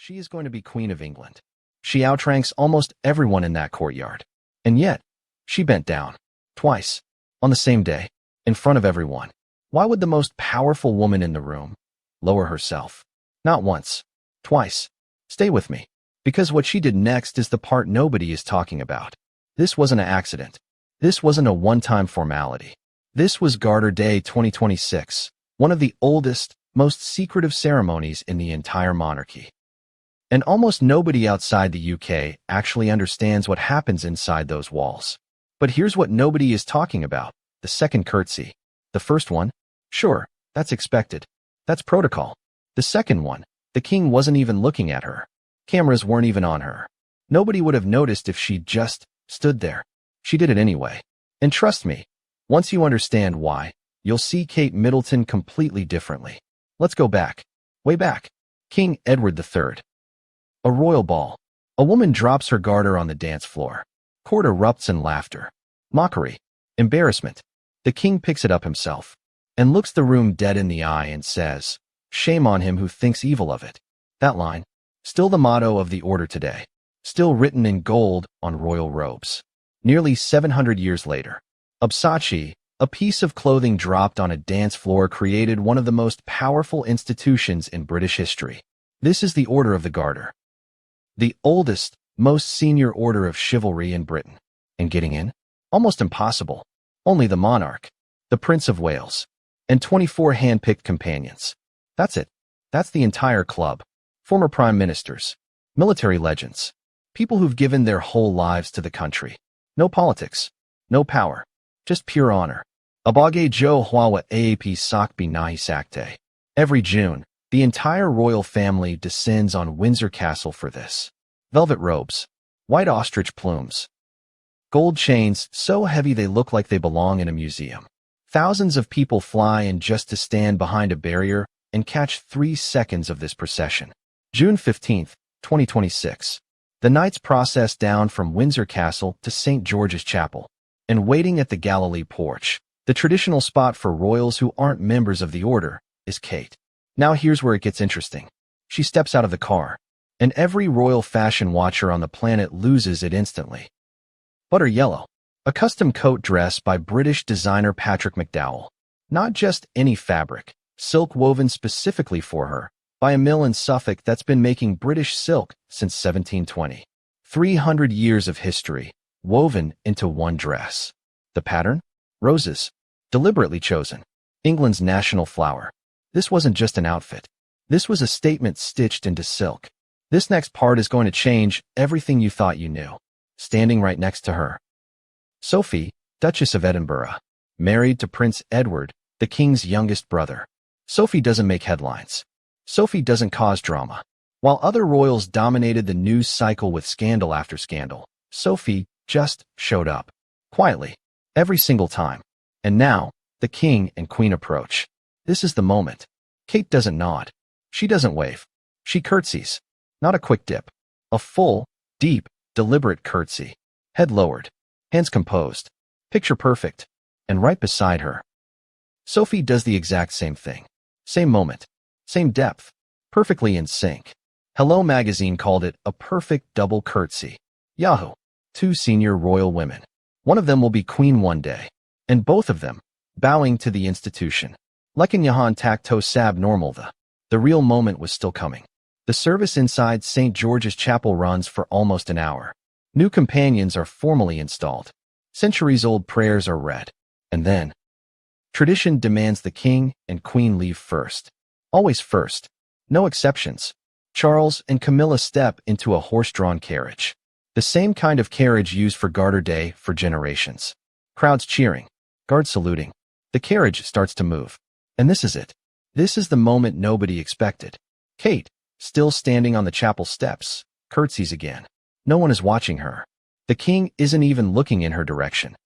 She is going to be Queen of England. She outranks almost everyone in that courtyard. And yet, she bent down. Twice. On the same day. In front of everyone. Why would the most powerful woman in the room lower herself? Not once. Twice. Stay with me. Because what she did next is the part nobody is talking about. This wasn't an accident. This wasn't a one-time formality. This was Garter Day 2026, one of the oldest, most secretive ceremonies in the entire monarchy. And almost nobody outside the UK actually understands what happens inside those walls. But here's what nobody is talking about: the second curtsy. The first one? Sure, that's expected. That's protocol. The second one, the king wasn't even looking at her. Cameras weren't even on her. Nobody would have noticed if she just stood there. She did it anyway. And trust me, once you understand why, you'll see Kate Middleton completely differently. Let's go back. Way back. King Edward III. A royal ball. A woman drops her garter on the dance floor. Court erupts in laughter. Mockery. Embarrassment. The king picks it up himself and looks the room dead in the eye and says, "Shame on him who thinks evil of it." That line, still the motto of the order today, still written in gold on royal robes. Nearly 700 years later, Obsachi, a piece of clothing dropped on a dance floor, created one of the most powerful institutions in British history. This is the Order of the Garter. The oldest, most senior order of chivalry in Britain. And getting in? Almost impossible. Only the monarch, the Prince of Wales, and 24 hand-picked companions. That's it. That's the entire club. Former prime ministers, military legends, people who've given their whole lives to the country. No politics, no power, just pure honor. Abage Jo Hwawa Aap Sakbi Nahi Sakte. Every June, the entire royal family descends on Windsor Castle for this. Velvet robes, white ostrich plumes, gold chains so heavy they look like they belong in a museum. Thousands of people fly in just to stand behind a barrier and catch 3 seconds of this procession. June 15th, 2026. The knights process down from Windsor Castle to St. George's Chapel, and waiting at the Galilee porch, the traditional spot for royals who aren't members of the order, is Kate. Now here's where it gets interesting. She steps out of the car, and every royal fashion watcher on the planet loses it instantly. Butter yellow, a custom coat dress by British designer Patrick McDowell. Not just any fabric, silk woven specifically for her, by a mill in Suffolk that's been making British silk since 1720. 300 years of history, woven into one dress. The pattern? Roses. Deliberately chosen. England's national flower. This wasn't just an outfit. This was a statement stitched into silk. This next part is going to change everything you thought you knew. Standing right next to her, Sophie, Duchess of Edinburgh, married to Prince Edward, the king's youngest brother. Sophie doesn't make headlines. Sophie doesn't cause drama. While other royals dominated the news cycle with scandal after scandal, Sophie just showed up. Quietly. Every single time. And now, the king and queen approach. This is the moment. Kate doesn't nod. She doesn't wave. She curtsies. Not a quick dip. A full, deep, deliberate curtsy. Head lowered. Hands composed. Picture perfect. And right beside her, Sophie does the exact same thing. Same moment. Same depth. Perfectly in sync. Hello magazine called it a perfect double curtsy. Yahoo! 2 senior royal women. One of them will be queen one day. And both of them, bowing to the institution. Lekin Yahan Takto Sab Normal. The real moment was still coming. The service inside St. George's Chapel runs for almost an hour. New companions are formally installed. Centuries-old prayers are read. And then, tradition demands the king and queen leave first. Always first. No exceptions. Charles and Camilla step into a horse-drawn carriage. The same kind of carriage used for Garter Day for generations. Crowds cheering. Guards saluting. The carriage starts to move. And this is it. This is the moment nobody expected. Kate, still standing on the chapel steps, curtsies again. No one is watching her. The king isn't even looking in her direction.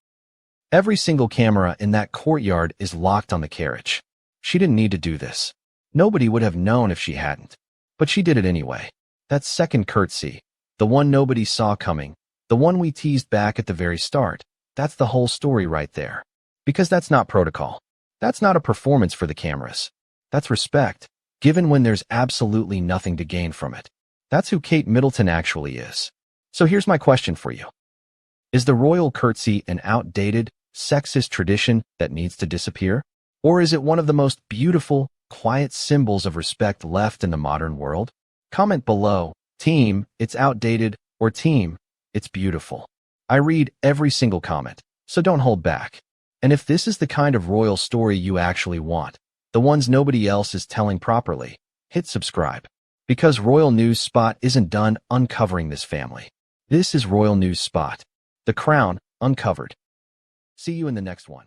Every single camera in that courtyard is locked on the carriage. She didn't need to do this. Nobody would have known if she hadn't. But she did it anyway. That second curtsy, the one nobody saw coming, the one we teased back at the very start, that's the whole story right there. Because that's not protocol. That's not a performance for the cameras. That's respect, given when there's absolutely nothing to gain from it. That's who Kate Middleton actually is. So here's my question for you. Is the royal curtsy an outdated, sexist tradition that needs to disappear? Or is it one of the most beautiful, quiet symbols of respect left in the modern world? Comment below, team, it's outdated, or team, it's beautiful. I read every single comment, so don't hold back. And if this is the kind of royal story you actually want, the ones nobody else is telling properly, hit subscribe. Because Royal News Spot isn't done uncovering this family. This is Royal News Spot, the crown uncovered. See you in the next one.